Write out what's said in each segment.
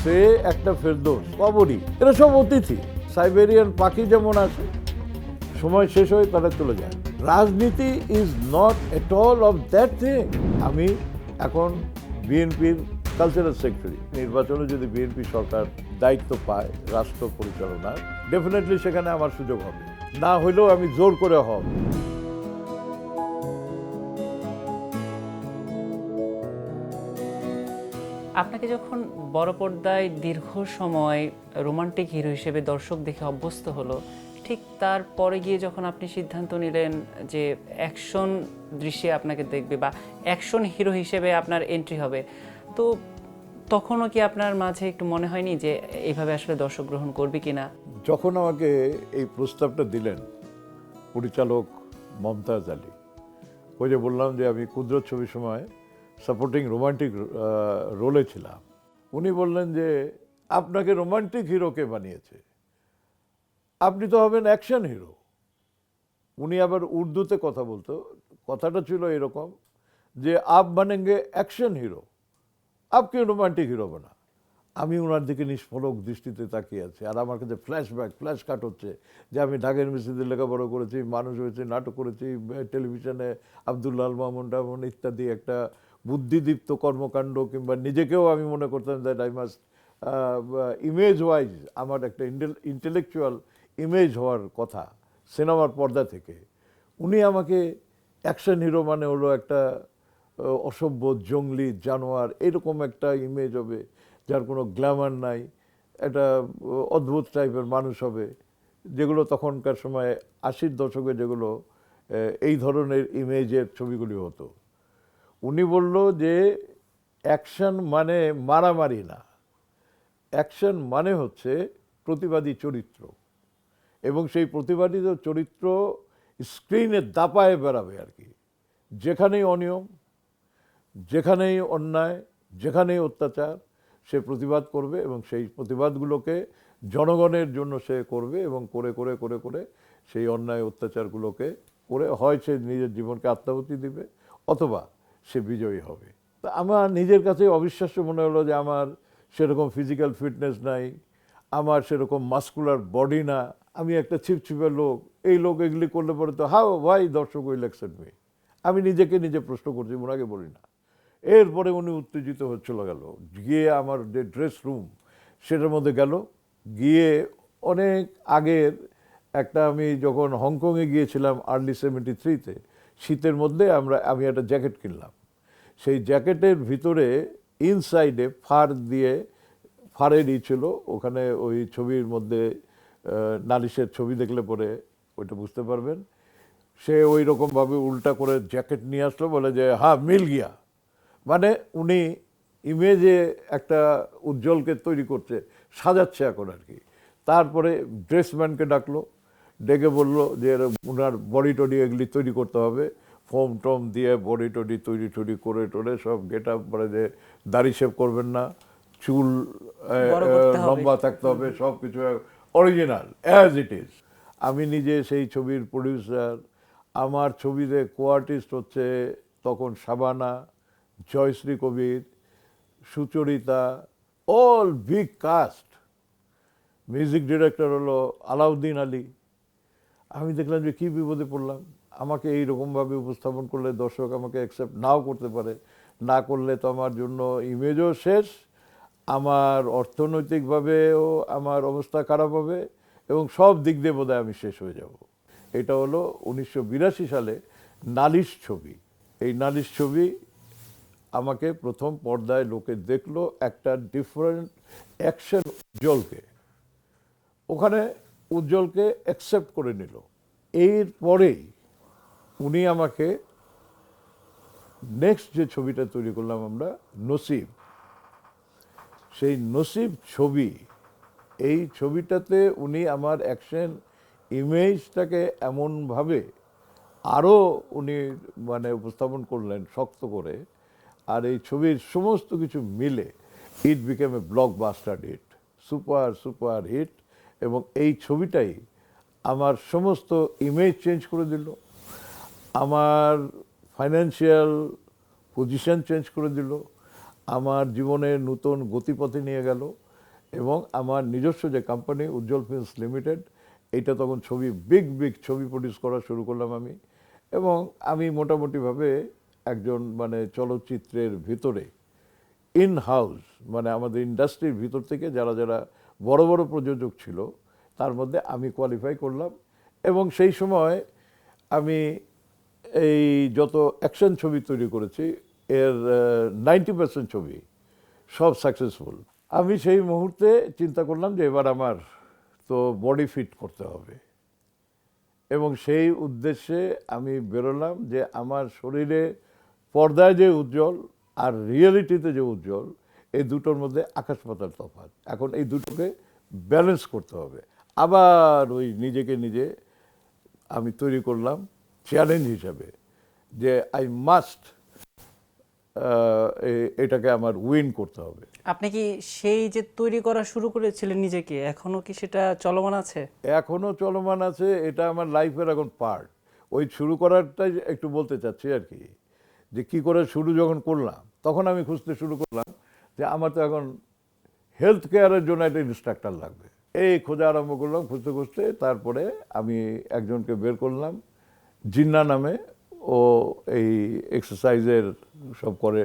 সে একটা ফেরদৌস, কবরী, এরা সব অতিথি। সাইবেরিয়ান পাখি যেমন আসে, সময় শেষ হয়ে তারা চলে যায়। রাজনীতি is not at all of that thing. আমি এখন বিএনপির কালচারাল সেক্রেটারি। নির্বাচনে যদি বিএনপি সরকার দায়িত্ব পায় রাষ্ট্র পরিচালনার, ডেফিনেটলি সেখানে আমার সুযোগ হবে, না হইলেও আমি জোর করে হব। আপনাকে যখন বড় পর্দায় দীর্ঘ সময় রোমান্টিক হিরো হিসেবে দর্শক দেখে অভ্যস্ত হলো, ঠিক তারপরে গিয়ে যখন আপনি সিদ্ধান্ত নিলেন যে অ্যাকশন দৃশ্যে আপনাকে দেখবে বা অ্যাকশন হিরো হিসেবে আপনার এন্ট্রি হবে, তো তখনও কি আপনার মাঝে একটু মনে হয়নি যে এইভাবে আসলে দর্শক গ্রহণ করবে কিনা? যখন আমাকে এই প্রস্তাবটা দিলেন পরিচালক মমতাজ আলী, ওই যে বললাম যে আমি কুদরত ছবির সময় সাপোর্টিং রোমান্টিক রোলে ছিলাম, উনি বললেন যে আপনাকে রোমান্টিক হিরোকে বানিয়েছে, আপনি তো হবেন অ্যাকশন হিরো। উনি আবার উর্দুতে কথা বলতো, কথাটা ছিল এরকম যে আপ বানেঙ্গে অ্যাকশন হিরো, আপকে রোমান্টিক হিরো বানা। আমি ওনার দিকে নিষ্পলক দৃষ্টিতে তাকিয়ে আছি, আর আমার কাছে ফ্ল্যাশ কাট হচ্ছে যে আমি ঢাকা ইউনিভার্সিটিতে লেখাপড়া করেছি, মানুষ হয়েছে, নাটক করেছি, টেলিভিশনে আব্দুল্লাহ আল মামুন টামুন ইত্যাদি একটা বুদ্ধিদীপ্ত কর্মকাণ্ড, কিংবা নিজেকেও আমি মনে করতাম that I must image wise আমার একটা ইন্টেলেকচুয়াল ইমেজ হওয়ার কথা সিনেমার পর্দা থেকে। উনি আমাকে অ্যাকশন হিরো মানে হলো একটা অসভ্য জঙ্গলি জানোয়ার, এরকম একটা ইমেজ হবে, যার কোনো গ্ল্যামার নাই, একটা অদ্ভুত টাইপের মানুষ হবে, যেগুলো তখনকার সময় 80-র দশকে যেগুলো এই ধরনের ইমেজের ছবিগুলি হতো। উনি বলল যে অ্যাকশন মানে মারামারি না, অ্যাকশন মানে হচ্ছে প্রতিবাদী চরিত্র, এবং সেই প্রতিবাদী চরিত্র স্ক্রিনে দাপায় বেড়াবে আর কি। যেখানেই অনিয়ম, যেখানেই অন্যায়, যেখানেই অত্যাচার, সে প্রতিবাদ করবে, এবং সেই প্রতিবাদগুলোকে জনগণের জন্য সে করবে, এবং করে করে করে করে সেই অন্যায় অত্যাচারগুলোকে করে হয় সে নিজের জীবনকে আত্মাহুতি দিবে, অথবা সে বিজয়ী হবে। তা আমার নিজের কাছে অবিশ্বাস্য মনে হলো যে আমার সেরকম ফিজিক্যাল ফিটনেস নাই, আমার সেরকম মাস্কুলার বডি না, আমি একটা ছিপছিপে লোক, এই লোক এগুলি করলে পরে তো হাউ ওয়াই দর্শক উইল অ্যাকসেপ্ট মি। আমি নিজেকে নিজে প্রশ্ন করছি, ওনাকে বলি না। এরপরে উনি উত্তেজিত হচ্ছিল, গেল গিয়ে আমার যে ড্রেস রুম সেটার মধ্যে গেল, গিয়ে অনেক আগের একটা, আমি যখন হংকংয়ে গিয়েছিলাম আর্লি 73-তে, শীতের মধ্যে আমি একটা জ্যাকেট কিনলাম। সেই জ্যাকেটের ভিতরে ইনসাইডে ফারের ছিল, ওখানে ওই ছবির মধ্যে নালিশের ছবি দেখলে পরে ওইটা বুঝতে পারবেন। সে ওই রকমভাবে উল্টা করে জ্যাকেট নিয়ে আসলো, বলে যে হ্যাঁ মিল গিয়া, মানে উনি ইমেজে একটা উজ্জ্বলকে তৈরি করছে, সাজাচ্ছে এখন আর কি। তারপরে ড্রেসম্যানকে ডাকলো, ডেকে বললো যে ওনার বডি টডি এগুলি তৈরি করতে হবে, ফোম টোম দিয়ে বডি টডি তৈরি করে টোরে সব গেট আপ, বলে যে দাড়ি শেভ করবেন না, চুল লম্বা থাকতে হবে, সব কিছু অরিজিনাল অ্যাজ ইট ইজ। আমি নিজে সেই ছবির প্রডিউসার, আমার ছবিতে কোয়ার্টিস্ট হচ্ছে তখন Shabana, Jayashree Kabir, Sucharita, all big cast. Music director হলো আলাউদ্দিন আলী। আমি দেখলাম যে কী বিপদে পড়লাম, আমাকে এইরকমভাবে উপস্থাপন করলে দর্শক আমাকে অ্যাকসেপ্ট নাও করতে পারে, না করলে তো আমার জন্য ইমেজও শেষ, আমার অর্থনৈতিকভাবেও আমার অবস্থা খারাপ হবে, এবং সব দিক দিয়ে বোধহয় আমি শেষ হয়ে যাব। এটা হলো 1982 সালে নালিশ ছবি। এই নালিশ ছবি আমাকে প্রথম পর্দায় লোকে দেখলো একটা ডিফারেন্ট অ্যাকশন উজ্জ্বলকে, ওখানে উজ্জ্বলকে অ্যাকসেপ্ট করে নিল। এরপরেই উনি আমাকে নেক্সট যে ছবিটা তৈরি করলাম আমরা, নসিব, সেই নসিব ছবি, এই ছবিটাতে উনি আমার অ্যাকশন ইমেজটাকে এমনভাবে আরও উনি মানে উপস্থাপন করলেন শক্ত করে, আর এই ছবির সমস্ত কিছু মিলে it became a blockbuster hit, super hit. এবং এই ছবিটাই আমার সমস্ত ইমেজ চেঞ্জ করে দিল, আমার ফাইন্যান্সিয়াল পজিশন চেঞ্জ করে দিল, আমার জীবনের নতুন গতিপথে নিয়ে গেল। এবং আমার নিজস্ব যে কোম্পানি উজ্জ্বল ফিল্মস লিমিটেড, এইটা তখন ছবি বিগ বিগ ছবি প্রডিউস করা শুরু করলাম আমি। এবং আমি মোটামুটিভাবে একজন মানে চলচ্চিত্রের ভিতরে ইন হাউস মানে আমাদের ইন্ডাস্ট্রির ভিতর থেকে যারা যারা বড় বড় প্রযোজক ছিল তার মধ্যে আমি কোয়ালিফাই করলাম। এবং সেই সময় আমি এই যত অ্যাকশন ছবি তৈরি করেছি এর 90% ছবি সব সাকসেসফুল। আমি সেই মুহূর্তে চিন্তা করলাম যে এবার আমার তো বডি ফিট করতে হবে, এবং সেই উদ্দেশ্যে আমি বেরোলাম যে আমার শরীরে পর্দায় যে উজ্জ্বল আর রিয়েলিটিতে যে উজ্জ্বল, এই দুটোর মধ্যে আকাশ পাতাল তফাৎ। এখন এই দুটোকে ব্যালেন্স করতে হবে। আবার ওই নিজেকে নিজে আমি তৈরি করলাম চ্যালেঞ্জ হিসাবে যে আই মাস্ট এটাকে আমার উইন করতে হবে। আপনি কি সেই যে তৈরি করা শুরু করেছিলেন নিজেকে, এখনো কি সেটা চলমান আছে? এখনো চলমান আছে, এটা আমার লাইফের এখন পার্ট। ওই শুরু করারটাই একটু বলতে চাচ্ছি আর কি, যে কি করে শুরু যখন করলাম তখন আমি খুঁজতে শুরু করলাম যে আমার তো এখন হেলথ কেয়ারের জন্য একটা ইনস্ট্রাক্টর লাগবে। এই খোঁজা আরম্ভ করলাম, খুঁজতে খুঁজতে তারপরে আমি একজনকে বের করলাম জিন্না নামে। ও এই এক্সারসাইজের সব করে,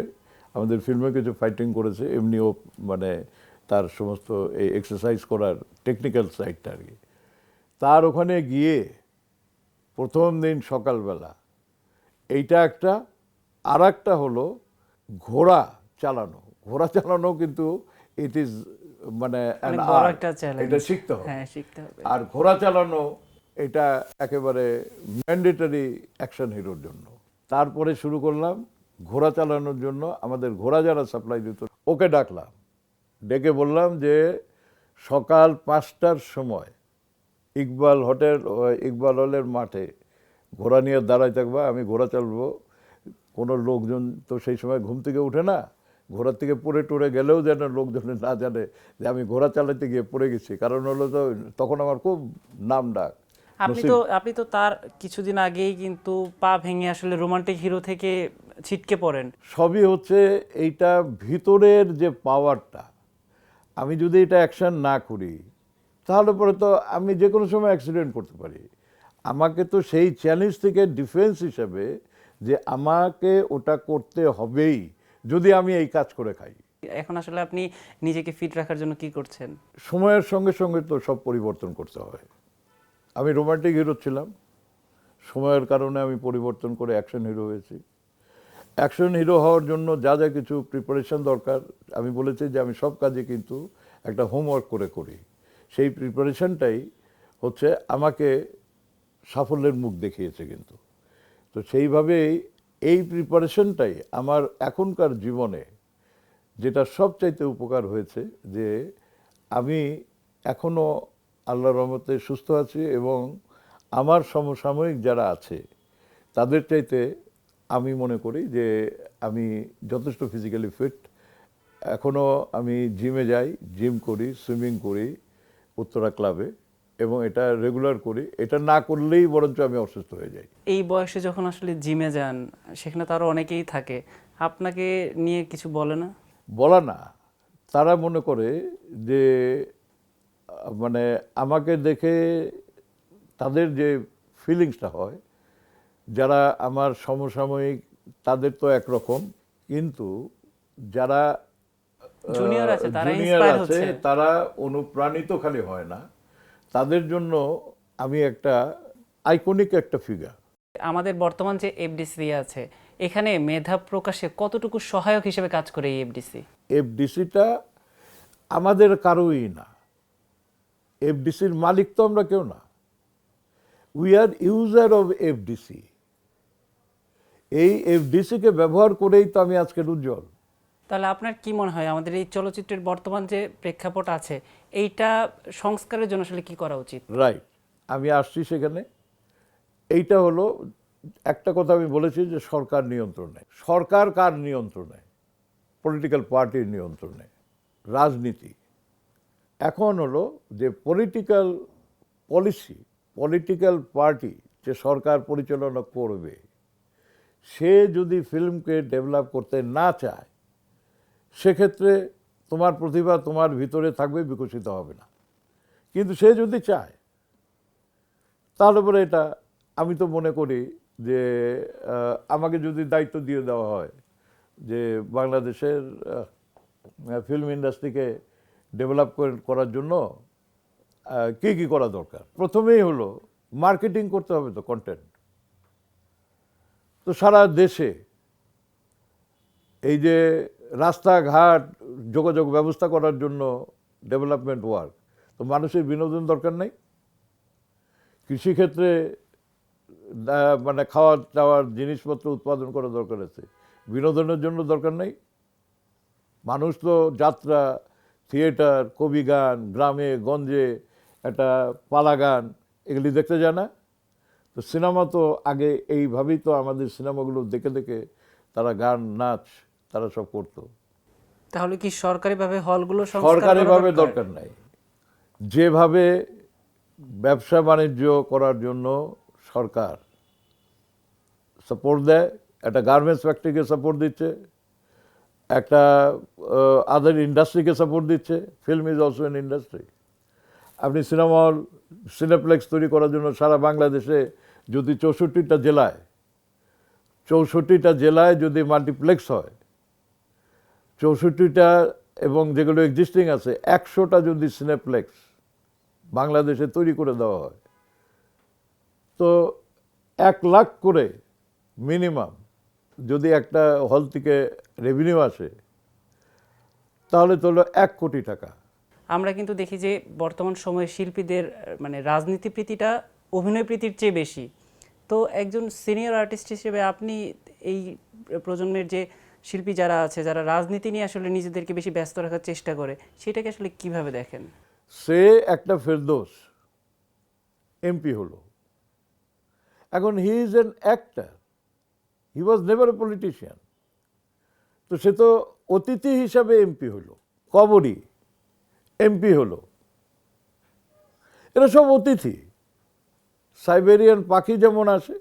আমাদের ফিল্মে কিছু ফাইটিং করেছে, এমনিও মানে তার সমস্ত এই এক্সারসাইজ করার টেকনিক্যাল সাইডটা আর কি। তার ওখানে গিয়ে প্রথম দিন সকালবেলা এইটা একটা, আর একটা হলো ঘোড়া চালানো। ঘোড়া চালানো কিন্তু ইট ইজ মানে an অনেক বড় art, একটা চ্যালেঞ্জ। এটা শিখতে হবে। হ্যাঁ, শিখতে হবে। আর ঘোড়া চালানো এটা একেবারে ম্যান্ডেটরি অ্যাকশন হিরোর জন্য। তারপরে শুরু করলাম ঘোড়া চালানোর জন্য আমাদের ঘোড়া যারা সাপ্লাই দিত ওকে ডাকলাম, ডেকে বললাম যে সকাল 5টার সময় ইকবাল হলের মাঠে ঘোড়া নিয়ে দাঁড়ায় থাকবা, আমি ঘোড়া চালাবো। কোনো লোকজন তো সেই সময় ঘুম থেকে উঠে না, ঘোড়ার থেকে পড়ে টড়ে গেলেও যেন লোকজন না জানে যে আমি ঘোড়া চালাতে গিয়ে পড়ে গেছি। কারণ হলো তো তখন আমার খুব নাম ডাক। আপনি তো তার কিছুদিন আগেই কিন্তু পা ভেঙে আসলে রোমান্টিক হিরো থেকে ছিটকে পড়েন। সবই হচ্ছে এইটা ভিতরের যে পাওয়ারটা, আমি যদি এটা অ্যাকশন না করি তাহলে পরে তো আমি যে কোনো সময় অ্যাক্সিডেন্ট করতে পারি। আমাকে তো সেই চ্যালেঞ্জ থেকে ডিফেন্স হিসেবে যে আমাকে ওটা করতে হবেই যদি আমি এই কাজ করে খাই। এখন আসলে আপনি নিজেকে ফিট রাখার জন্য কি করছেন? সময়ের সঙ্গে সঙ্গে তো সব পরিবর্তন করতে হয়। আমি রোমান্টিক হিরো ছিলাম, সময়ের কারণে আমি পরিবর্তন করে অ্যাকশন হিরো হয়েছি। অ্যাকশন হিরো হওয়ার জন্য যা যা কিছু প্রিপারেশন দরকার, আমি বলেছি যে আমি সব কাজে কিন্তু একটা হোমওয়ার্ক করে করি। সেই প্রিপারেশনটাই হচ্ছে আমাকে সাফল্যের মুখ দেখিয়েছে কিন্তু। তো সেইভাবেই এই প্রিপারেশনটাই আমার এখনকার জীবনে যেটা সবচাইতে উপকার হয়েছে, যে আমি এখনও আল্লাহর রহমতে সুস্থ আছি এবং আমার সমসাময়িক যারা আছে তাদের চাইতে আমি মনে করি যে আমি যথেষ্ট ফিজিক্যালি ফিট। এখনও আমি জিমে যাই, জিম করি, সুইমিং করি উত্তরা ক্লাবে, এবং এটা রেগুলার করি। এটা না করলেই বরঞ্চ আমি অসুস্থ হয়ে যাই। এই বয়সে যখন আসলে জিমে যান, সেখানে তো আরো অনেকেই থাকে, আপনাকে নিয়ে কিছু বলে না? বলা না, তারা মনে করে যে মানে আমাকে দেখে তাদের যে ফিলিংসটা হয়, যারা আমার সমসাময়িক তাদের তো একরকম, কিন্তু যারা জুনিয়র আছে তারা জুনিয়র ইন্সপায়ার আছে হচ্ছে। তারা অনুপ্রাণিত খালি হয় না, তাদের জন্য আমি একটা আইকনিক একটা ফিগার। আমাদের বর্তমান যে এফডিসি আছে, এখানে মেধা প্রকাশে কতটুকু সহায়ক হিসেবে কাজ করে এই এফডিসি? এফডিসিটা আমাদের কারোই না, এফডিসির মালিক তো আমরা কেউ না, we are user of FDC. এই এফডিসিকে ব্যবহার করেই তো আমি আজকের উজ্জ্বল। তাহলে আপনার কি মনে হয় আমাদের এই চলচ্চিত্রের বর্তমান যে প্রেক্ষাপট আছে, এইটা সংস্কারের জন্য আসলে কি করা উচিত? রাইট, আমি আসছি সেখানে। এইটা হলো একটা কথা আমি বলেছি যে সরকার নিয়ন্ত্রণে। সরকার কার নিয়ন্ত্রণে? পলিটিক্যাল পার্টির নিয়ন্ত্রণে, রাজনীতি। এখন হলো যে পলিটিক্যাল পলিসি, পলিটিক্যাল পার্টি যে সরকার পরিচালনা করবে, সে যদি ফিল্মকে ডেভেলপ করতে না চায় সেক্ষেত্রে তোমার প্রতিভা তোমার ভিতরে থাকবে, বিকশিত হবে না। কিন্তু সে যদি চায়, তাহলে পরে এটা, আমি তো মনে করি যে আমাকে যদি দায়িত্ব দিয়ে দেওয়া হয় যে বাংলাদেশের ফিল্ম ইন্ডাস্ট্রিকে ডেভেলপ করার জন্য কি কি করা দরকার, প্রথমেই হলো মার্কেটিং করতে হবে, তো কন্টেন্ট। তো সারা দেশে এই যে রাস্তাঘাট যোগাযোগ ব্যবস্থা করার জন্য ডেভেলপমেন্ট ওয়ার্ক, তো মানুষের বিনোদন দরকার নেই? কৃষিক্ষেত্রে মানে খাওয়া দাওয়ার জিনিসপত্র উৎপাদন করা দরকার আছে, বিনোদনের জন্য দরকার নেই? মানুষ তো যাত্রা, থিয়েটার, কবি গান, গ্রামে গঞ্জে একটা পালা গান, এগুলি দেখতে যায় না? তো সিনেমা তো আগে এইভাবেই তো আমাদের সিনেমাগুলো দেখে দেখে তারা গান, নাচ তারা সব করতো। তাহলে কি সরকারিভাবে হলগুলো সরকারিভাবে দরকার নাই, যেভাবে ব্যবসা বাণিজ্য করার জন্য সরকার সাপোর্ট দেয়, একটা গার্মেন্টস ফ্যাক্টরিকে সাপোর্ট দিচ্ছে, একটা আদার ইন্ডাস্ট্রিকে সাপোর্ট দিচ্ছে। Film is also N industry. আপনি সিনেমা হল, সিনেপ্লেক্স তৈরি করার জন্য সারা বাংলাদেশে যদি 64টা জেলায় যদি মাল্টিপ্লেক্স হয়, 64টা, এবং যেগুলো এক্সিস্টিং আছে 100টা যদি সিনেপ্লেক্স বাংলাদেশে তৈরি করে দেওয়া হয়, তো 1 লাখ করে মিনিমাম যদি একটা হল থেকে রেভিনিউ আসে, তাহলে তো হলো 1 কোটি টাকা। আমরা কিন্তু দেখি যে বর্তমান সময়ে শিল্পীদের মানে রাজনীতি প্রীতিটা অভিনয় প্রীতির চেয়ে বেশি। তো একজন সিনিয়র আর্টিস্ট হিসেবে আপনি এই প্রজন্মের যে শিল্পী যারা আছে, যারা রাজনীতি নিয়ে আসলে নিজেদেরকে বেশি ব্যস্ত রাখার চেষ্টা করে, সেটাকে আসলে কিভাবে দেখেন? সে একটা ফেরদৌস এমপি হলো, এখন he is an actor, he was never a politician. তো সে তো অতিথি হিসাবে এমপি হলো, কবরী এমপি হলো, এরা সব অতিথি। সাইবেরিয়ান পাখি যেমন আসে,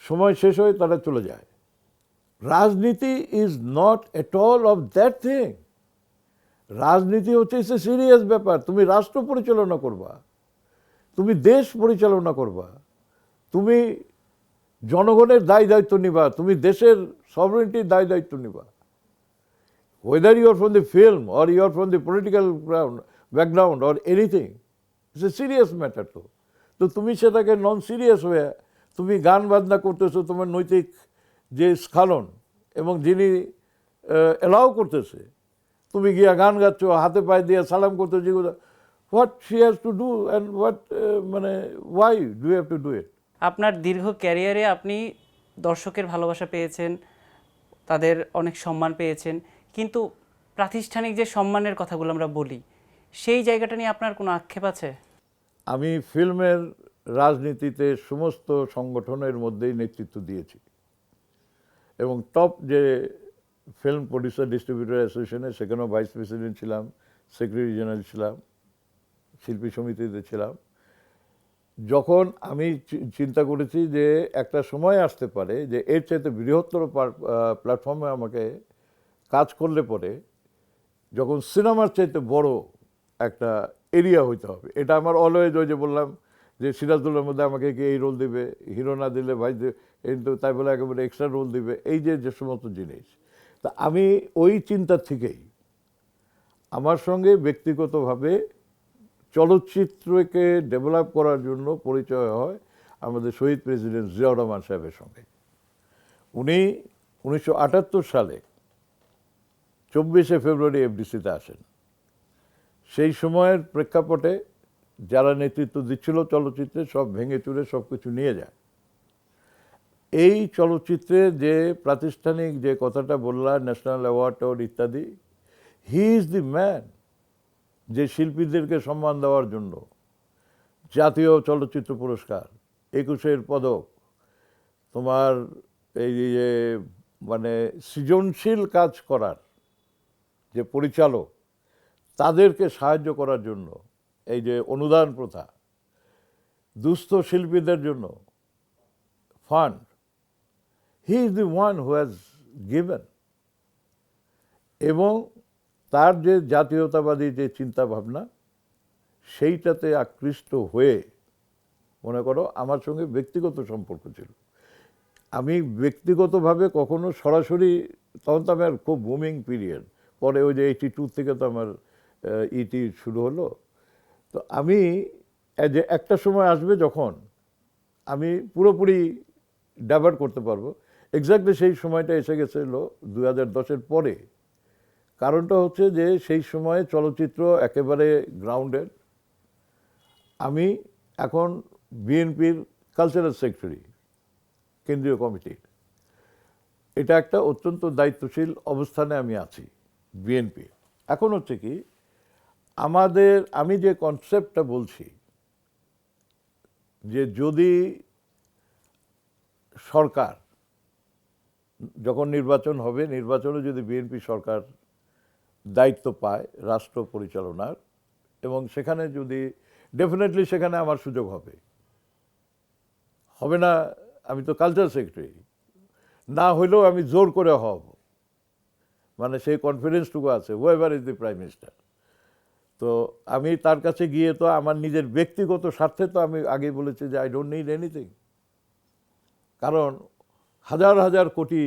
সময় শেষ হয়ে তারা চলে যায়। রাজনীতি is not at all of that thing. রাজনীতি হচ্ছে এ সিরিয়াস ব্যাপার। তুমি রাষ্ট্র পরিচালনা করবা, তুমি দেশ পরিচালনা করবা, তুমি জনগণের দায় দায়িত্ব নিবা, তুমি দেশের সভরেন্টির দায় দায়িত্ব নিবা। whether you are from the film or you are from the political background or anything, it's a serious matter. তো তুমি সেটাকে নন সিরিয়াস হয়ে তুমি গান বাজনা করতেছো, তোমার নৈতিক যে স্খলন এবং যিনি এলাও করতেছে, তুমি গিয়া গান গাচ্ছ, হাতে পায়ে দিয়ে সালাম করতেছো, যেগুলো what she has to do and what, মানে why do have to do it? আপনার দীর্ঘ ক্যারিয়ারে আপনি দর্শকের ভালোবাসা পেয়েছেন, তাদের অনেক সম্মান পেয়েছেন, কিন্তু প্রাতিষ্ঠানিক যে সম্মানের কথাগুলো আমরা বলি, সেই জায়গাটা নিয়ে আপনার কোনো আক্ষেপ আছে? আমি ফিল্মের রাজনীতিতে সমস্ত সংগঠনের মধ্যেই নেতৃত্ব দিয়েছি, এবং টপ যে ফিল্ম প্রডিউসার ডিস্ট্রিবিউটর অ্যাসোসিয়েশনে সেখানেও ভাইস প্রেসিডেন্ট ছিলাম, সেক্রেটারি জেনারেল ছিলাম, শিল্পী সমিতিতে ছিলাম। যখন আমি চিন্তা করেছি যে একটা সময় আসতে পারে যে এর চাইতে বৃহত্তর প্ল্যাটফর্মে আমাকে কাজ করলে পরে, যখন সিনেমার চাইতে বড় একটা এরিয়া হইতে হবে, এটা আমার অলওয়েজ, ওই যে বললাম যে সিরাজদৌলের মধ্যে আমাকে কি এই রোল দিবে, হিরো না দিলে ভাই কিন্তু তাই বলে একেবারে এক্সট্রা রোল দিবে, এই যে যে সমস্ত জিনিস। তা আমি ওই চিন্তা থেকেই আমার সঙ্গে ব্যক্তিগতভাবে চলচ্চিত্রকে ডেভেলপ করার জন্য পরিচয় হয় আমাদের শহীদ প্রেসিডেন্ট জিয়াউর রহমান সাহেবের সঙ্গে। উনি 1978 সালে 24শে ফেব্রুয়ারি এফডিসিতে আসেন। সেই সময়ের প্রেক্ষাপটে যারা নেতৃত্ব দিচ্ছিল চলচ্চিত্রে, সব ভেঙে চুরে সব কিছু নিয়ে যায়। এই চলচ্চিত্রে যে প্রাতিষ্ঠানিক যে কথাটা বললাম, ন্যাশনাল অ্যাওয়ার্ড টাওয়ার্ড ইত্যাদি, হি ইজ দি ম্যান যে শিল্পীদেরকে সম্মান দেওয়ার জন্য জাতীয় চলচ্চিত্র পুরস্কার, 21 পদক, তোমার এই যে মানে সৃজনশীল কাজ করার যে পরিচালক, তাদেরকে সাহায্য করার জন্য এই যে অনুদান প্রথা, দুস্থ শিল্পীদের জন্য fund, he is the one who has given. এবং তার যে জাতীয়তাবাদী যে চিন্তা ভাবনা সেইটাতে আকৃষ্ট হয়ে মনে করো আমার সঙ্গে ব্যক্তিগত সম্পর্ক ছিল। আমি ব্যক্তিগতভাবে কখনো সরাসরি, তখন তো আমার খুব বুমিং পিরিয়ড, পরে ওই যে 82 থেকে তো আমার ইটি শুরু হলো। তো আমি যে একটা সময় আসবে যখন আমি পুরোপুরি ডাইভার্ট করতে পারবো। এক্স্যাক্টলি সেই সময়টা এসে গেছিল 2010-এর পরে। কারণটা হচ্ছে যে সেই সময়ে চলচ্চিত্র একেবারে গ্রাউন্ডেড। আমি এখন বিএনপির কালচারাল সেক্রেটারি, কেন্দ্রীয় কমিটির। এটা একটা অত্যন্ত দায়িত্বশীল অবস্থানে আমি আছি বিএনপি। এখন হচ্ছে কি, আমি যে কনসেপ্টটা বলছি যে যদি সরকার যখন নির্বাচন হবে, নির্বাচনে যদি বিএনপি সরকার দায়িত্ব পায় রাষ্ট্র পরিচালনার, এবং সেখানে যদি ডেফিনেটলি সেখানে আমার সুযোগ হবে, হবে না, আমি তো কালচার সেক্রেটারি, না হইলেও আমি জোর করে হব, মানে সেই কনফিডেন্সটুকু আছে, whoever is the prime minister. তো আমি তার কাছে গিয়ে তো আমার নিজের ব্যক্তিগত স্বার্থে তো আমি আগেই বলেছি যে আই ডোন্ট নিড এনিথিং। কারণ হাজার হাজার কোটি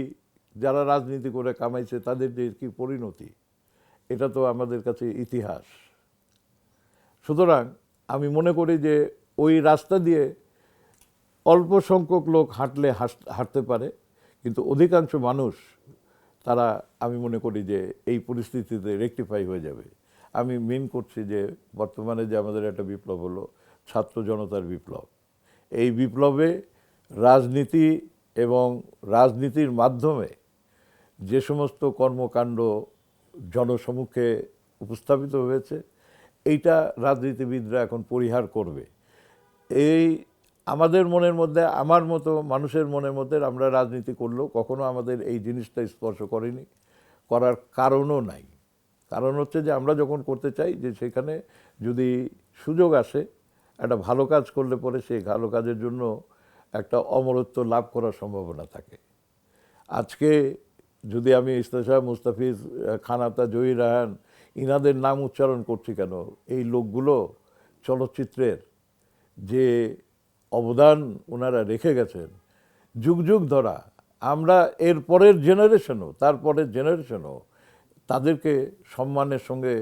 যারা রাজনীতি করে কামাইছে তাদের যে কি পরিণতি, এটা তো আমাদের কাছে ইতিহাস। সুতরাং আমি মনে করি যে ওই রাস্তা দিয়ে অল্প সংখ্যক লোক হাঁটতে পারে, কিন্তু অধিকাংশ মানুষ তারা, আমি মনে করি যে এই পরিস্থিতিতে রেকটিফাই হয়ে যাবে। আমি মিন করছি যে বর্তমানে যে আমাদের একটা বিপ্লব হলো, ছাত্র জনতার বিপ্লব, এই বিপ্লবে রাজনীতি এবং রাজনীতির মাধ্যমে যে সমস্ত কর্মকাণ্ড জনসমক্ষে উপস্থাপিত হয়েছে, এইটা রাজনীতিবিদরা এখন পরিহার করবে। এই আমাদের মনের মধ্যে, আমার মতো মানুষের মনের মধ্যে আমরা রাজনীতি করলেও কখনো আমাদের এই জিনিসটা স্পর্শ করেনি, করার কারণও নাই। কারণ হচ্ছে যে আমরা যখন করতে চাই যে সেখানে যদি সুযোগ আসে, একটা ভালো কাজ করলে পরে সেই ভালো কাজের জন্য একটা অমরত্ব লাভ করার সম্ভাবনা থাকে। আজকে যদি আমি ইস্তেশাহ, মুস্তাফিজ, খান আতা, জহির রায়হান ইনাদের নাম উচ্চারণ করছি কেন, এই লোকগুলো চলচ্চিত্রের যে অবদান ওনারা রেখে গেছেন যুগ যুগ ধরা, আমরা এর পরের জেনারেশনও, তারপরের জেনারেশনও তাদেরকে সম্মানের সঙ্গে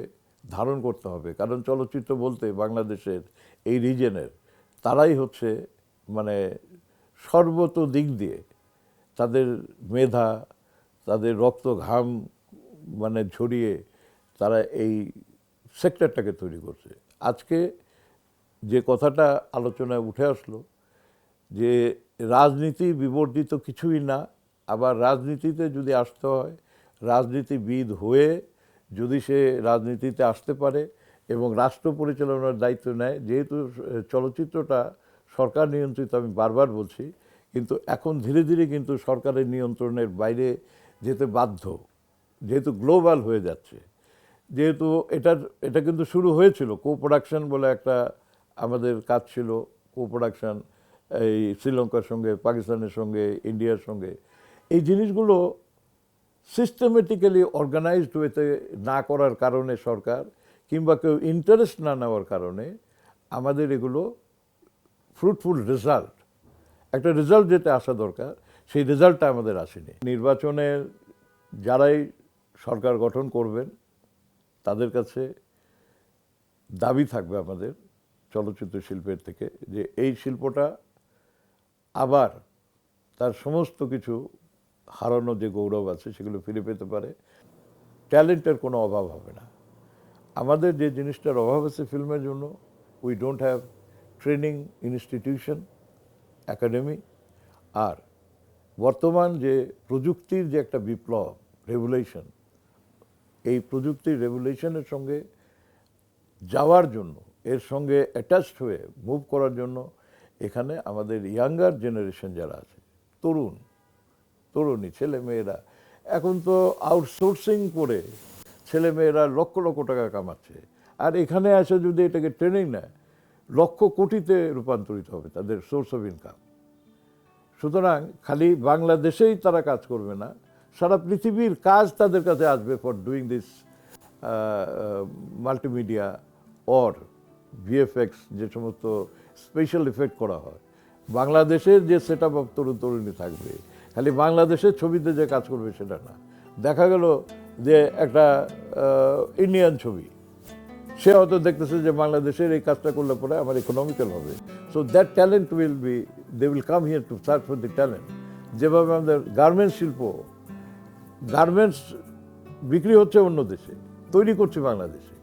ধারণ করতে হবে। কারণ চলচ্চিত্র বলতে বাংলাদেশের এই রিজনের তারাই হচ্ছে মানে সর্বত দিক দিয়ে তাদের মেধা, তাদের রক্ত ঘাম মানে ঝরিয়ে তারা এই সেক্টরটাকে তৈরি করছে। আজকে যে কথাটা আলোচনায় উঠে আসলো যে রাজনীতি বিবর্জিত কিছুই না, আবার রাজনীতিতে যদি আসতে হয়, রাজনীতিবিদ হয়ে যদি সে রাজনীতিতে আসতে পারে এবং রাষ্ট্র পরিচালনার দায়িত্ব নেয়, যেহেতু চলচ্চিত্রটা সরকার নিয়ন্ত্রিত, আমি বারবার বলছি, কিন্তু এখন ধীরে ধীরে কিন্তু সরকারের নিয়ন্ত্রণের বাইরে যেতে বাধ্য, যেহেতু গ্লোবাল হয়ে যাচ্ছে। যেহেতু এটা কিন্তু শুরু হয়েছিল কো প্রোডাকশন বলে একটা আমাদের কাজ ছিল, কো প্রোডাকশন এই শ্রীলঙ্কার সঙ্গে, পাকিস্তানের সঙ্গে, ইন্ডিয়ার সঙ্গে। এই জিনিসগুলো সিস্টেমেটিক্যালি অর্গানাইজড ওয়েতে না করার কারণে সরকার কিংবা কেউ ইন্টারেস্ট না নেওয়ার কারণে আমাদের এগুলো ফ্রুটফুল রেজাল্ট, একটা রেজাল্ট যেটা আসা দরকার সেই রেজাল্টটা আমাদের আসেনি। নির্বাচনের যারাই সরকার গঠন করবেন তাদের কাছে দাবি থাকবে আমাদের চলচ্চিত্র শিল্পের থেকে যে এই শিল্পটা আবার তার সমস্ত কিছু হারানো যে গৌরব আছে সেগুলো ফিরে পেতে পারে। ট্যালেন্টের কোনো অভাব হবে না। আমাদের যে জিনিসটার অভাব আছে ফিল্মের জন্য, we don't have training institution, academy. আর বর্তমান যে প্রযুক্তির যে একটা বিপ্লব, রেভুলেশন, এই প্রযুক্তির রেভুলেশনের সঙ্গে যাওয়ার জন্য, এর সঙ্গে অ্যাটাচড হয়ে মুভ করার জন্য এখানে আমাদের ইয়াঙ্গার জেনারেশন যারা আছে, তরুণী ছেলে মেয়েরা, এখন তো আউটসোর্সিং করে ছেলে মেয়েরা লক্ষ লক্ষ টাকা কামাচ্ছে। আর এখানে এসে যদি এটাকে ট্রেনিং নেয়, লক্ষ কোটিতে রূপান্তরিত হবে তাদের সোর্স অফ ইনকাম। সুতরাং খালি বাংলাদেশেই তারা কাজ করবে না, সারা পৃথিবীর কাজ তাদের কাছে আসবে for doing this multimedia or VFX যে সমস্ত স্পেশাল এফেক্ট করা হয়, বাংলাদেশের যে সেট আপ অফ তরুণ তরুণী থাকবে, খালি বাংলাদেশের ছবিতে যে কাজ করবে সেটা না। দেখা গেল যে একটা ইন্ডিয়ান ছবি, সে হয়তো দেখতেছে যে বাংলাদেশের এই কাজটা করলে পরে আমার ইকোনমিক্যাল হবে, so that talent will be, they will come here to search for the talent. যেভাবে আমাদের গার্মেন্টস শিল্প, গার্মেন্টস বিক্রি হচ্ছে অন্য দেশে, তৈরি করছে বাংলাদেশে।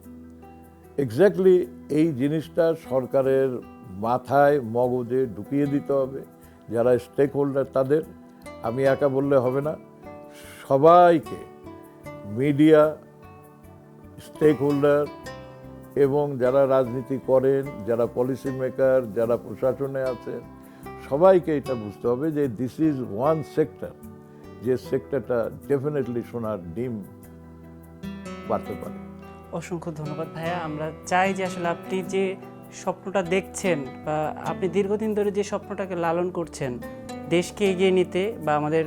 এক্স্যাক্টলি এই জিনিসটা সরকারের মাথায় মগজে ঢুকিয়ে দিতে হবে, যারা স্টেক হোল্ডার তাদের। আমি একা বললে হবে না, সবাইকে, মিডিয়া, স্টেক হোল্ডার এবং যারা রাজনীতি করেন, যারা পলিসি মেকার, যারা প্রশাসনে আছেন, সবাইকে এটা বুঝতে হবে যে দিস ইজ ওয়ান সেক্টর, যে সেক্টরটা ডেফিনেটলি সোনার ডিম পারতে পারে। অসংখ্য ধন্যবাদ ভাইয়া। আমরা চাই যে আসলে আপনি যে স্বপ্নটা দেখছেন বা আপনি দীর্ঘদিন ধরে যে স্বপ্নটাকে লালন করছেন, দেশকে এগিয়ে নিতে বা আমাদের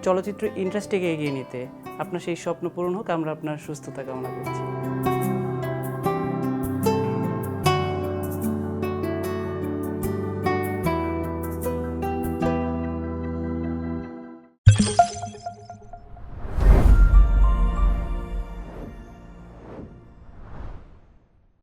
চলচ্চিত্র ইন্ডাস্ট্রিকে এগিয়ে নিতে, আপনার সেই স্বপ্ন পূরণ হোক। আমরা আপনার সুস্থতা কামনা করছি।